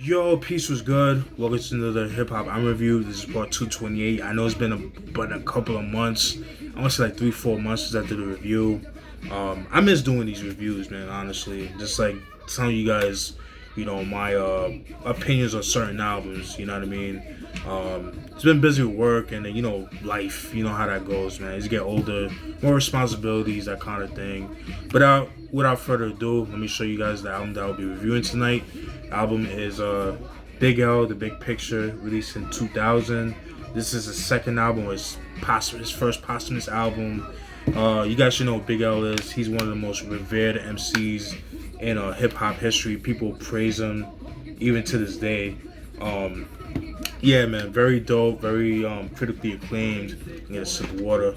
Yo, peace was good. Welcome to another hip hop I'm review. This is part 228. I know it's been a couple of months. I want to say like 3-4 months since I did a review. I miss doing these reviews, man. Honestly, just like telling you guys, my opinions on certain albums. You know what I mean? It's been busy with work and then, life. You know how that goes, man. As you get older, more responsibilities, that kind of thing. But without further ado, let me show you guys the album that I'll be reviewing tonight. The album is Big L, The Big Picture, released in 2000. This is his second album, his first posthumous album. You guys should know what Big L is. He's one of the most revered MCs in hip hop history. People praise him even to this day. Yeah, man, very dope, very critically acclaimed. Get a sip of water.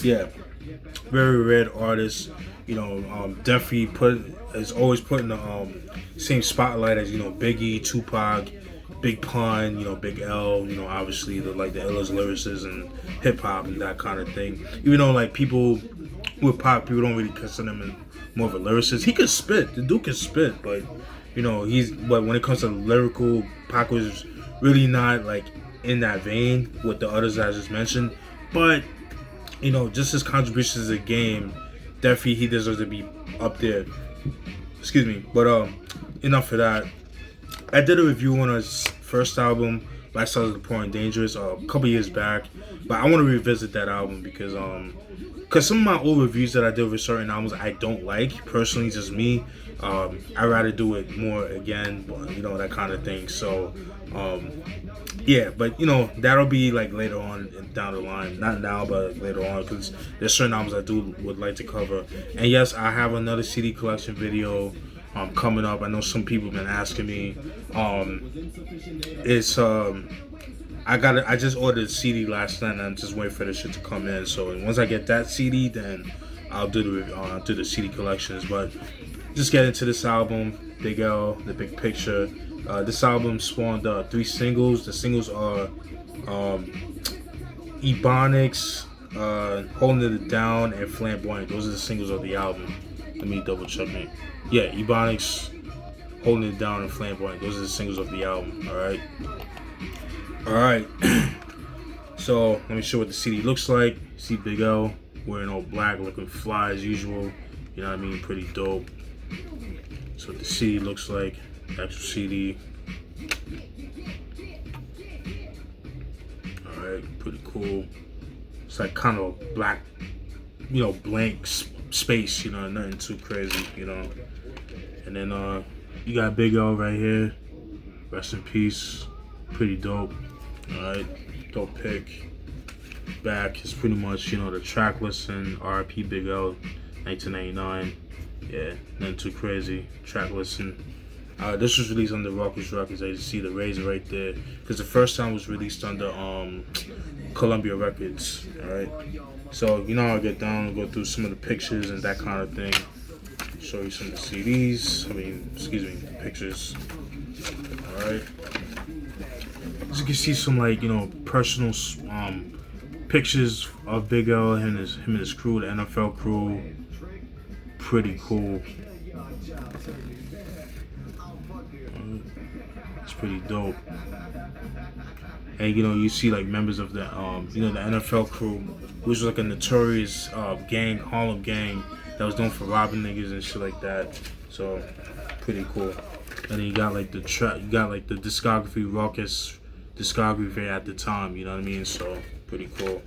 Yeah, very red artist. Definitely is always put in the same spotlight as Biggie, Tupac, Big Pun, Big L. Obviously the illest lyricists and hip hop and that kind of thing. Even though like people with pop, people don't really consider him more of a lyricist. He could spit. The dude can spit, but but when it comes to lyrical, Pac was really not like in that vein with the others that I just mentioned. But just his contributions to the game, definitely he deserves to be up there. Excuse me. But enough of that. I did a review on his first album, Lifestyles of the Poor and Dangerous, a couple years back. But I want to revisit that album because some of my old reviews that I did with certain albums I don't like. Personally, just me. I'd rather do it more again, but that kind of thing. So yeah, but that'll be like later on down the line, not now but later on, because there's certain albums I would like to cover. And yes, I have another CD collection video coming up. I know some people have been asking me. I just ordered a CD last night and I'm just waiting for this shit to come in. So once I get that CD, then I'll do the CD collections. But just get into this album, Big L, The Big Picture. This album spawned 3 singles. The singles are Ebonics, Holding It Down, and Flamboyant. Those are the singles of the album. Let me double check it. Yeah, Ebonics, Holding It Down, and Flamboyant. Those are the singles of the album. Alright. So let me show what the CD looks like. See Big L wearing all black, looking fly as usual. You know what I mean? Pretty dope. So what the CD looks like. Actual CD. Alright, pretty cool. It's like kind of black, blank space, nothing too crazy, And then you got Big L right here. Rest in peace. Pretty dope. Alright, dope pick. Back is pretty much, the track listing, RIP Big L, 1999. Yeah, nothing too crazy. Track listing. This was released under Ruckus Records. As you see the razor right there, because the first time was released under Columbia Records. All right, so I'll get down and go through some of the pictures and that kind of thing. Show you some of the CDs. Pictures. All right, so you can see some personal pictures of Big L and him and his crew, the NFL crew. Pretty cool. It's pretty dope. And you see like members of the the NFL crew, which was like a notorious gang, Harlem gang that was known for robbing niggas and shit like that. So pretty cool. And then you got like the discography, Ruckus discography at the time, you know what I mean? So pretty cool.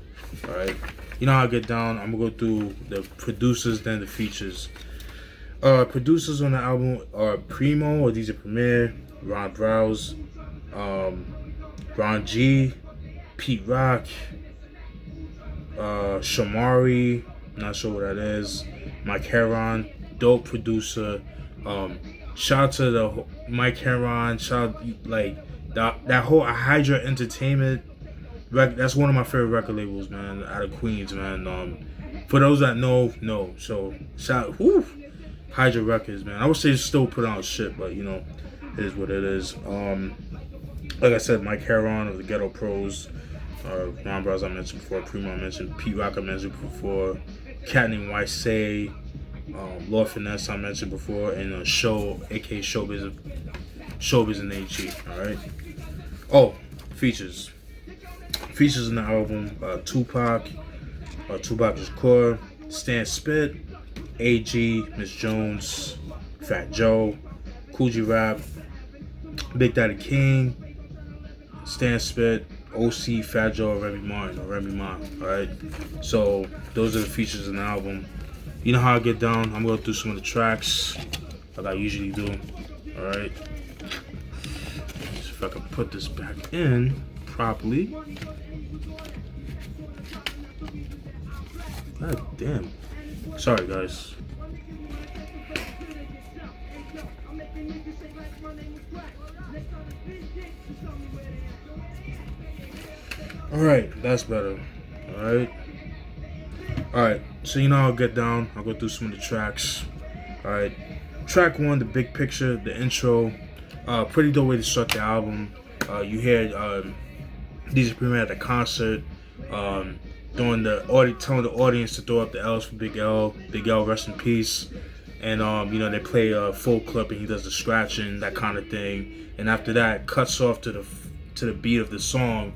Alright. How I get down, I'm gonna go through the producers, then the features. Producers on the album are Primo or DJ Premier, Ron Browse, Ron G, Pete Rock, Shamari, not sure what that is, Mike Heron, dope producer. Shout out to the Mike Heron, that whole Hydra Entertainment. That's one of my favorite record labels, man, out of Queens, man. For those that know. So shout out, Hydra Records, man. I would say still put out shit, but it is what it is. Like I said, Mike Heron of the Ghetto Pros, Ron Browse I mentioned before, Primo I mentioned, Pete Rock I mentioned before, cat named Say, Lord Finesse I mentioned before, and Show, aka Showbiz and AG. All right. Oh, features. Features in the album: Tupac, Tupac Shakur, Stan Spit, AG, Miss Jones, Fat Joe, Coogee Rap, Big Daddy King, Stan Spit, OC, Fat Joe, Remy Martin. Alright? So, those are the features in the album. You know how I get down. I'm going through some of the tracks like I usually do. Alright? If I can put this back in properly. God damn. Sorry, guys. Alright, that's better. Alright, so you know I'll get down. I'll go through some of the tracks. Alright. Track 1, the big picture, the intro. Pretty dope way to start the album. You hear DJ Premier at the concert. Telling the audience to throw up the L's for Big L. Big L, rest in peace. And they play a full clip and he does the scratching, that kind of thing. And after that, cuts off to the beat of the song.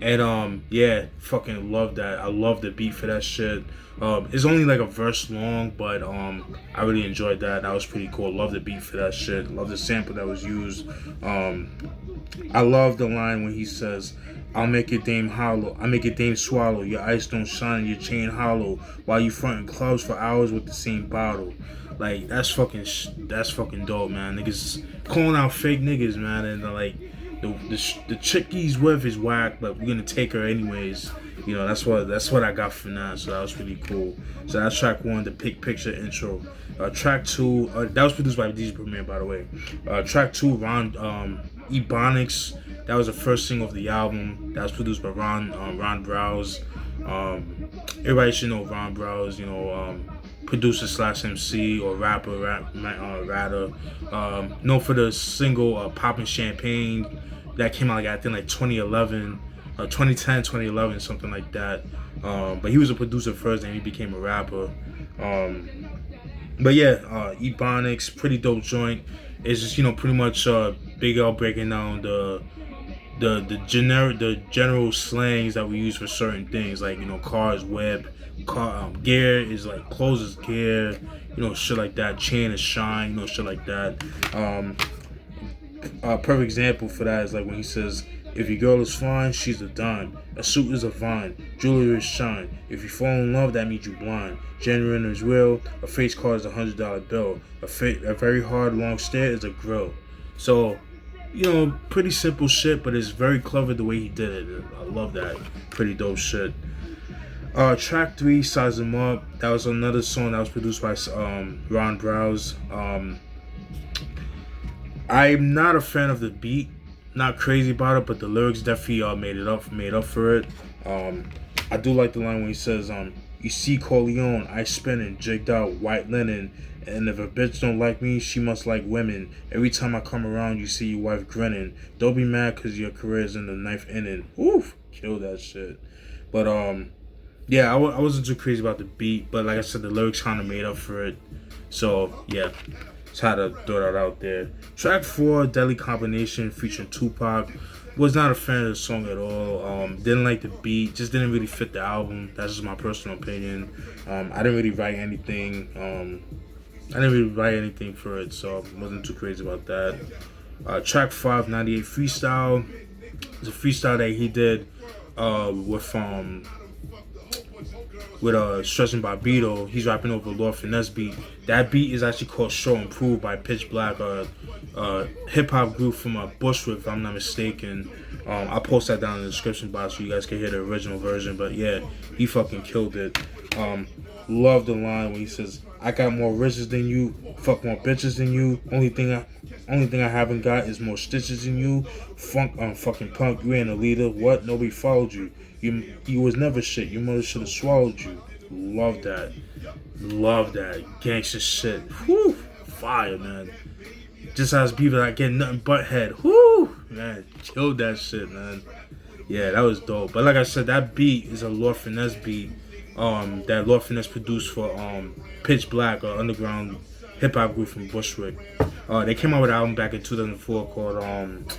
And yeah, fucking love that. I love the beat for that shit. It's only like a verse long, but I really enjoyed that. That was pretty cool. Love the beat for that shit. Love the sample that was used. I love the line when he says, I'll make your dame hollow. I make your dame swallow. Your ice don't shine, your chain hollow. While you fronting clubs for hours with the same bottle. Like, that's fucking dope, man. Niggas calling out fake niggas, man. And like, the chick he's with is whack, but we're gonna take her anyways. You know, that's what I got from that. So that was really cool. So that's track 1, the big picture intro. Track 2, that was produced by DJ Premier, by the way. Track 2, Ron Ebonics. That was the first single of the album. That was produced by Ron Browse. Everybody should know Ron Browse. You know, producer / MC or rapper, rather. Known for the single "Poppin' Champagne" that came out I think 2011, 2010, 2011, something like that. But he was a producer first, and he became a rapper. But yeah, Ebonics, pretty dope joint. It's just pretty much Big L breaking down the general slangs that we use for certain things, like cars, whip, gear is like clothes is gear, shit like that. Chain is shine, shit like that. Perfect example for that is like when he says, if your girl is fine, she's a dime. A suit is a vine. Jewelry is shine. If you fall in love, that means you blind. Genuine is real. A face card is $100 bill. A very hard long stare is a grill. So, pretty simple shit, but it's very clever the way he did it. I love that. Pretty dope shit. Track 3, Size 'Em Up. That was another song that was produced by Ron Browse. I'm not a fan of the beat. Not crazy about it, but the lyrics definitely made up for it. I do like the line when he says, you see Corleone, I spinning, jigged out, white linen, and if a bitch don't like me, she must like women. Every time I come around, you see your wife grinning. Don't be mad cause your career is in the ninth inning. Oof, kill that shit. But yeah, I wasn't too crazy about the beat, but like I said, the lyrics kind of made up for it. So yeah, just had to throw that out there. Track 4, Deadly Combination featuring Tupac. Was not a fan of the song at all. Didn't like the beat. Just didn't really fit the album. That's just my personal opinion. I didn't really write anything. For it, so wasn't too crazy about that. Track 5, 98 Freestyle. It's a freestyle that he did with Stress and Bobito. He's rapping over Lord Finesse beat. That beat is actually called Show Improved by Pitch Black, hip hop group from Bushwick, if I'm not mistaken. I'll post that down in the description box so you guys can hear the original version. But yeah, he fucking killed it. Love the line when he says, I got more riches than you, fuck more bitches than you. Only thing I haven't got is more stitches than you. Fucking punk, you ain't a leader. What? Nobody followed you. You was never shit. Your mother should have swallowed you. Love that. Gangsta shit. Whew. Fire, man. Just as people that get nothing but head. Whoo, man. Killed that shit, man. Yeah, that was dope. But like I said, that beat is a Lord Finesse beat. that Lord Finesse produced for Pitch Black, underground hip hop group from Bushwick. They came out with an album back in 2004 called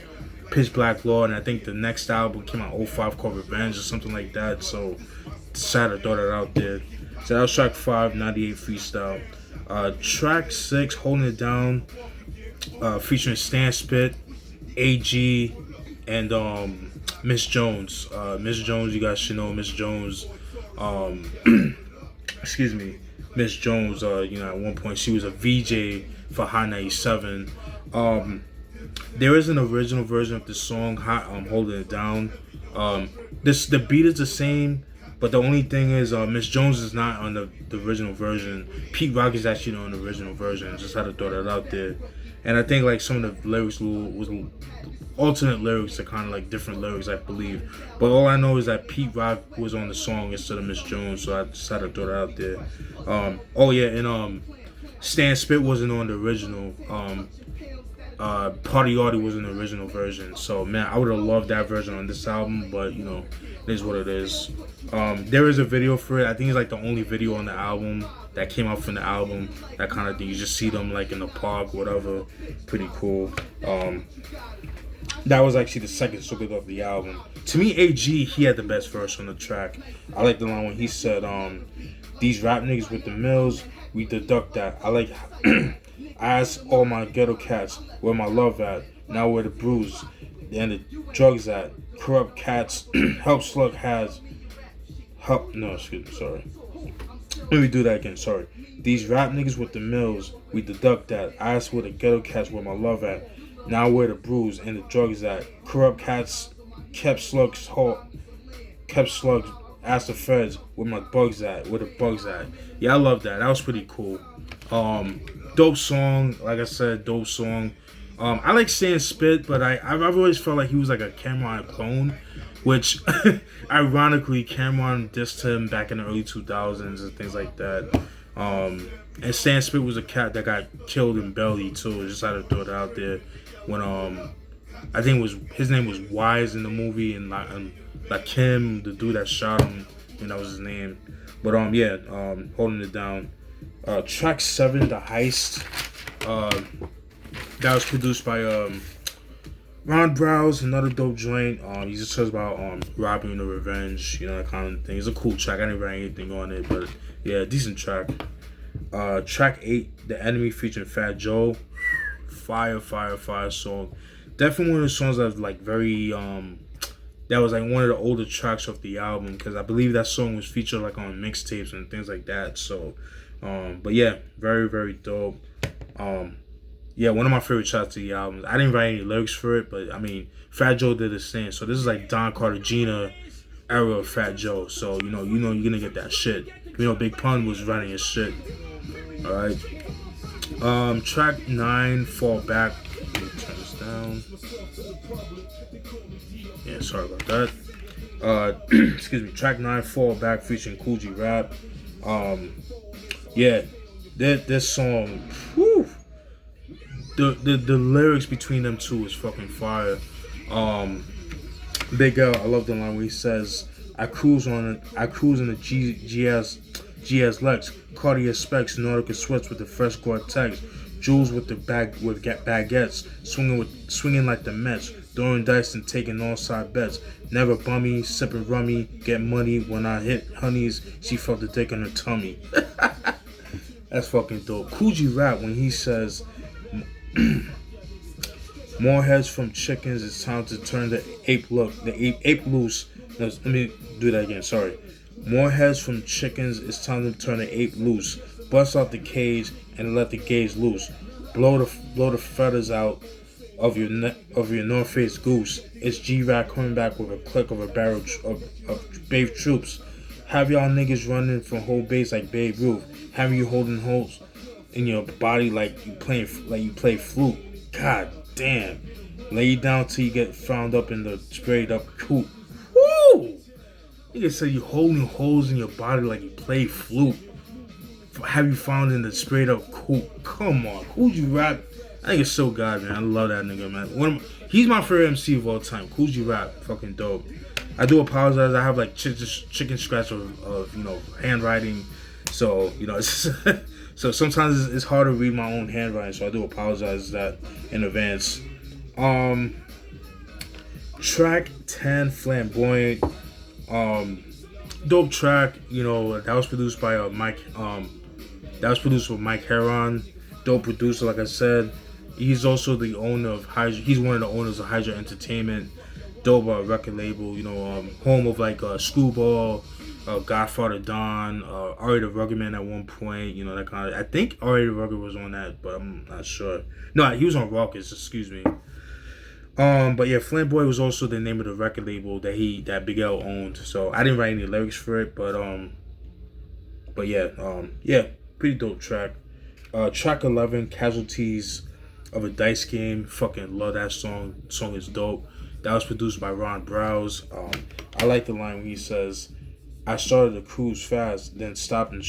Pitch Black Law, and I think the next album came out in 05 called Revenge or something like that. So decided to throw that out there. So that was track 5, 98 freestyle. Track 6, Holding It Down, featuring Stan Spit, AG, and Miss Jones. Miss Jones, you guys should know Miss Jones. Excuse me, Miss Jones. At one point she was a VJ for Hot 97. There is an original version of the song, Holding It Down. The beat is the same, but the only thing is Miss Jones is not on the original version. Pete Rock is actually on the original version. Just had to throw that out there. And I think like some of the lyrics was alternate lyrics are kind of like different lyrics, I believe. But all I know is that Pete Rock was on the song instead of Miss Jones, so I just had to throw that out there. And Stan Spit wasn't on the original. Party Artie was in the original version. So man, I would have loved that version on this album, but it is what it is. There is a video for it. I think it's like the only video on the album that came out from the album. That kind of thing. You just see them like in the park, whatever. Pretty cool. That was actually the second single of the album. To me, AG, he had the best verse on the track. I like the line when he said, "These rap niggas with the mills, we deduct that." I like. I ask all my ghetto cats where my love at. Now where the bruise and the drugs at. Corrupt cats help slug has help. No, excuse me. Sorry. Let me do that again. Sorry. These rap niggas with the mills, we deduct that. I ask where the ghetto cats where my love at. Now where the bruise and the drugs at. Corrupt cats kept slugs. Ask the feds where my bugs at. Where the bugs at. Yeah, I love that. That was pretty cool. Dope song. Like I said, dope song. I like Stan Spit, but I've always felt like he was like a Cameron clone, which ironically Cameron dissed him back in the early 2000s and things like that. And Stan Spit was a cat that got killed in Belly too. Just had to throw it out there. When I think his name was Wise in the movie, and like Kim, the dude that shot him, and that was his name. But Holding It Down. Track 7, The Heist. That was produced by Ron Browse, another dope joint. He just talks about robbing and revenge, that kind of thing. It's a cool track. I didn't write anything on it, but yeah, decent track. Track 8, The Enemy, featuring Fat Joe. Fire song. Definitely one of the songs that was like very that was like one of the older tracks off the album, because I believe that song was featured like on mixtapes and things like that. So but yeah, very, very dope. Yeah, one of my favorite tracks to the album. I didn't write any lyrics for it, but I mean, Fat Joe did his thing. So this is like Don Cartagena era of Fat Joe. So you're gonna get that shit. Big Pun was running his shit. All right. Track 9, Fall Back. Let me turn this down. Yeah, sorry about that. Excuse me. Track 9, Fall Back, featuring Kool G Rap. Yeah, this song. Whew, the lyrics between them two is fucking fire. Big L, I love the line where he says, I cruise in the GS Lex, Cartier specs, Nautica sweats with the fresh Gore-Tex, Jules with the baguettes, swinging like the Mets, throwing dice and taking all side bets, never bummy, sipping rummy, get money. When I hit honeys, she felt the dick in her tummy. That's fucking dope. Kool G Rap when he says, more heads from chickens, it's time to turn the ape loose. No, let me do that again, sorry. More heads from chickens, it's time to turn the ape loose. Bust out the cage and let the gauge loose. Blow the feathers out of your North Face goose. It's G-Rack coming back with a click of a barrel of Babe troops. Have y'all niggas running from whole base like Babe Ruth. Have you holding holes in your body like you play flute. God damn. Lay you down till you get found up in the sprayed up coop. Woo! Nigga say you holding holes in your body like you play flute. Have you found in the sprayed up coop? Come on. Kool G Rap. I think it's so god, man. I love that nigga, man. He's my favorite MC of all time. Kool G Rap. Fucking dope. I do apologize. I have like chicken scratch of handwriting, so it's so sometimes it's hard to read my own handwriting. So I do apologize that in advance. Track 10, Flamboyant. Dope track. That was produced by Mike. That was produced with Mike Heron. Dope producer, like I said. He's also the owner of Hydra. He's one of the owners of Hydra Entertainment. Dope record label. Home of like Screwball, Godfather Don, Ari the Rugged Man at one point. That kind of. I think Ari the Rugged was on that, but I'm not sure. No, he was on Raucous. Excuse me. But yeah, Flamboy was also the name of the record label that Big L owned. So I didn't write any lyrics for it, but yeah, pretty dope track. Track 11, Casualties of a Dice Game. Fucking love that song. The song is dope. That was produced by Ron Browse. I like the line when he says, "I started to cruise fast, then stopped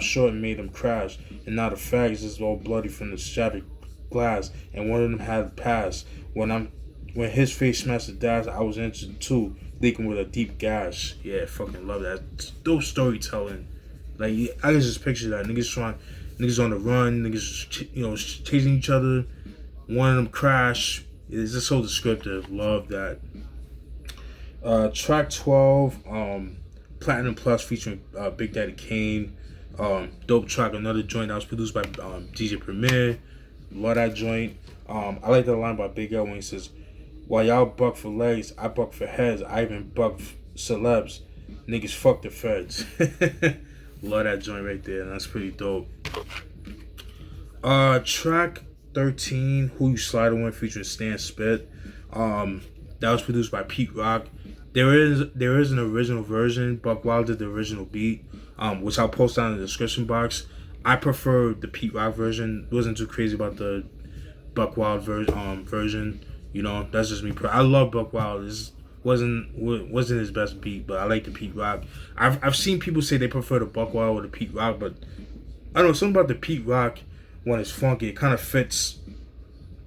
short and made them crash. And now the fags is all bloody from the shattered glass. And one of them had passed. When his face smashed the dash, I was injured too, leaking with a deep gash." Yeah, fucking love that. It's dope storytelling. Like I can just picture that niggas on the run, niggas chasing each other. One of them crash. It's just so descriptive. Love that. Track 12, Platinum Plus featuring Big Daddy Kane. Dope track. Another joint that was produced by DJ Premier. Love that joint. I like the line by Big L when he says, "While y'all buck for legs, I buck for heads. I even buck celebs. Niggas fuck the feds." Love that joint right there. That's pretty dope. Track 13, Who You Sliding With, featuring Stan Spit. That was produced by Pete Rock. There is an original version. Buck Wild did the original beat, which I'll post down in the description box. I prefer the Pete Rock version. Wasn't too crazy about the Buck Wild version. That's just me. I love Buck Wild. This wasn't his best beat, but I like the Pete Rock. I've seen people say they prefer the Buck Wild or the Pete Rock, but I don't know, something about the Pete Rock when it's funky. It kind of fits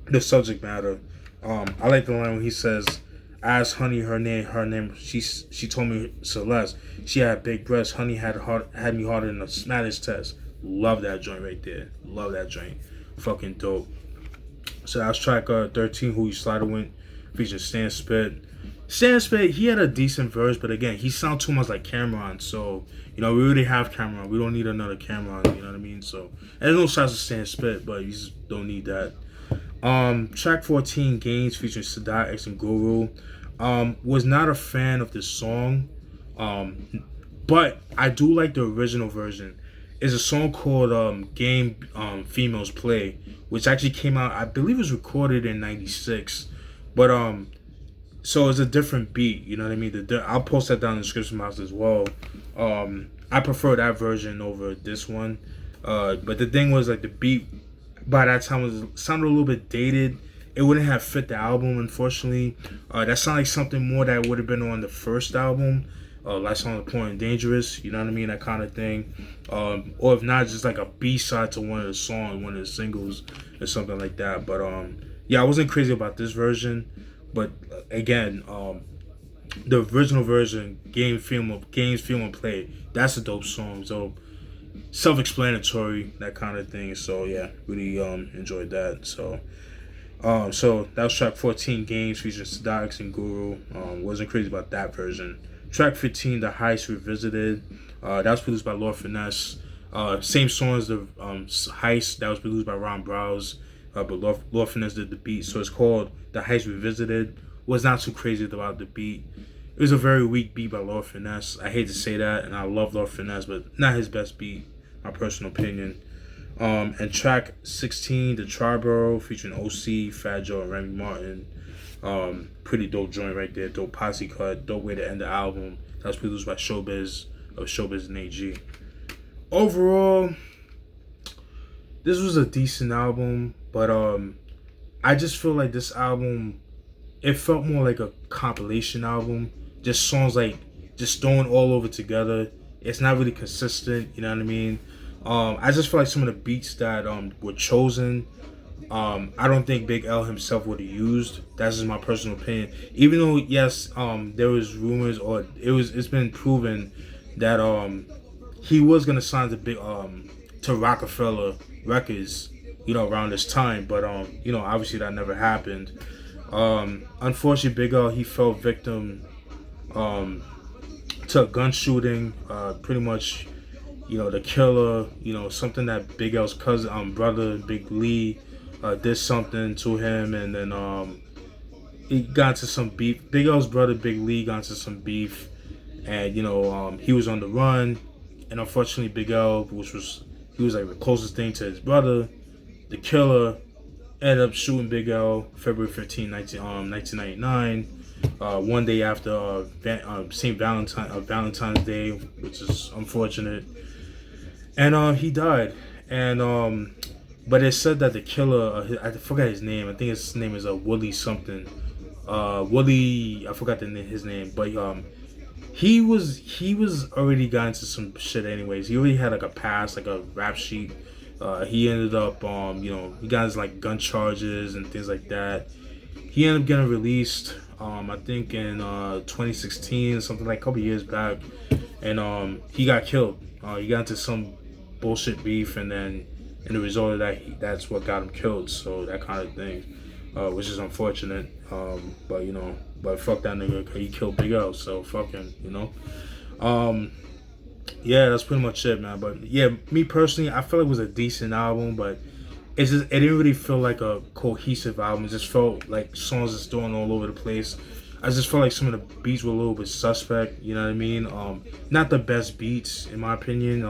the subject matter. I like the line when he says, "I asked Honey her name. She told me Celeste. She had big breasts. Honey had me harder than a Spanish test." Love that joint right there. Love that joint. Fucking dope. So that was track 13, Who You Sliding With, featuring Stan Spit. Stan Spit, he had a decent verse, but again, he sounds too much like Cameron. So, we already have Cameron. We don't need another Cameron, you know what I mean? So, and there's no shots to Stan Spit, but you just don't need that. Track 14, Gaines, featuring Sadat X and Guru. Was not a fan of this song, but I do like the original version. It's a song called Game Females Play, which actually came out, I believe it was recorded in 96. But so it's a different beat, you know what I mean? I'll post that down in the description box as well. I prefer that version over this one. But the thing was, like, the beat by that time sounded a little bit dated. It wouldn't have fit the album, unfortunately. That sounded like something more that would have been on the first album. Lights on the Point and Dangerous, you know what I mean? That kind of thing. Or if not, just like a B-side to one of the songs, one of the singles, or something like that. But yeah, I wasn't crazy about this version. But again, the original version, Games, Film, and Play, that's a dope song. So self-explanatory, that kind of thing. So yeah, really enjoyed that. So that was track 14, Games, featuring Sadat and Guru. Wasn't crazy about that version. Track 15, The Heist Revisited. That was produced by Lord Finesse. Same song as the Heist. That was produced by Ron Browse. But Lord Finesse did the beat. So it's called The Heist Revisited. Was not too crazy about the beat. It was a very weak beat by Lord Finesse. I hate to say that, and I love Lord Finesse, but not his best beat, my personal opinion. And track 16, The Triborough, featuring OC, Fat Joe, and Remy Martin. Pretty dope joint right there. Dope posse cut. Dope way to end the album. That was produced by Showbiz and AG. Overall, this was a decent album, but I just feel like this album, it felt more like a compilation album. Just songs like just thrown all over together. It's not really consistent, you know what I mean? I just feel like some of the beats that were chosen I don't think Big L himself would have used. That's just my personal opinion. Even though yes, there was rumors, or it's been proven that he was gonna sign to Rockefeller Records, around this time, but obviously that never happened. Unfortunately, Big L, he fell victim um to a gun shooting. Pretty much, the killer, something that Big L's cousin, brother, Big Lee, did something to him, and then he got into some beef. Big L's brother, Big Lee, got into some beef, and he was on the run, and unfortunately, Big L, he was like the closest thing to his brother, the killer, ended up shooting Big L February 15th, 1999. One day after St. Valentine's Day, which is unfortunate, and he died. And but it said that the killer, I forgot his name. I think his name is Willie something. Willie, I forgot his name, but he was already got into some shit anyways. He already had like a past, like a rap sheet. He ended up, he got his like gun charges and things like that. He ended up getting released, I think in 2016, something like a couple years back, and he got killed. He got into some bullshit beef, and then in the result of that, that's what got him killed. So that kind of thing, which is unfortunate. But fuck that nigga, 'cause he killed Big L. So fuck him. Yeah, that's pretty much it, man. But yeah, me personally, I feel like it was a decent album, but it didn't really feel like a cohesive album. It just felt like songs just thrown all over the place. I just felt like some of the beats were a little bit suspect. You know what I mean? Not the best beats in my opinion.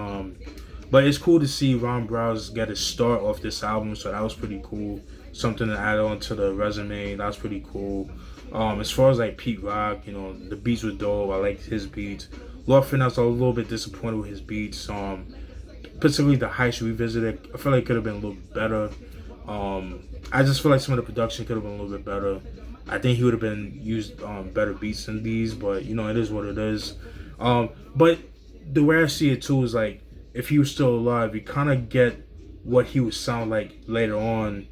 But it's cool to see Ron Browz get a start off this album, so that was pretty cool. Something to add on to the resume. That was pretty cool. As far as like Pete Rock, the beats were dope. I liked his beats. Lord Finesse, I was a little bit disappointed with his beats. Particularly the Heist Revisited, I feel like it could have been a little better. I just feel like some of the production could have been a little bit better. I think he would have been used better beats than these, but it is what it is. But the way I see it too is like, if he was still alive, you kind of get what he would sound like later on,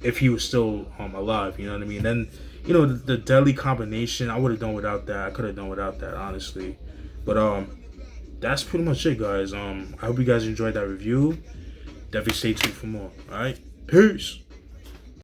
if he was still alive. You know what I mean? Then the deadly combination, I would have done without that. I could have done without that, honestly. But that's pretty much it, guys. I hope you guys enjoyed that review. Definitely stay tuned for more. All right, peace.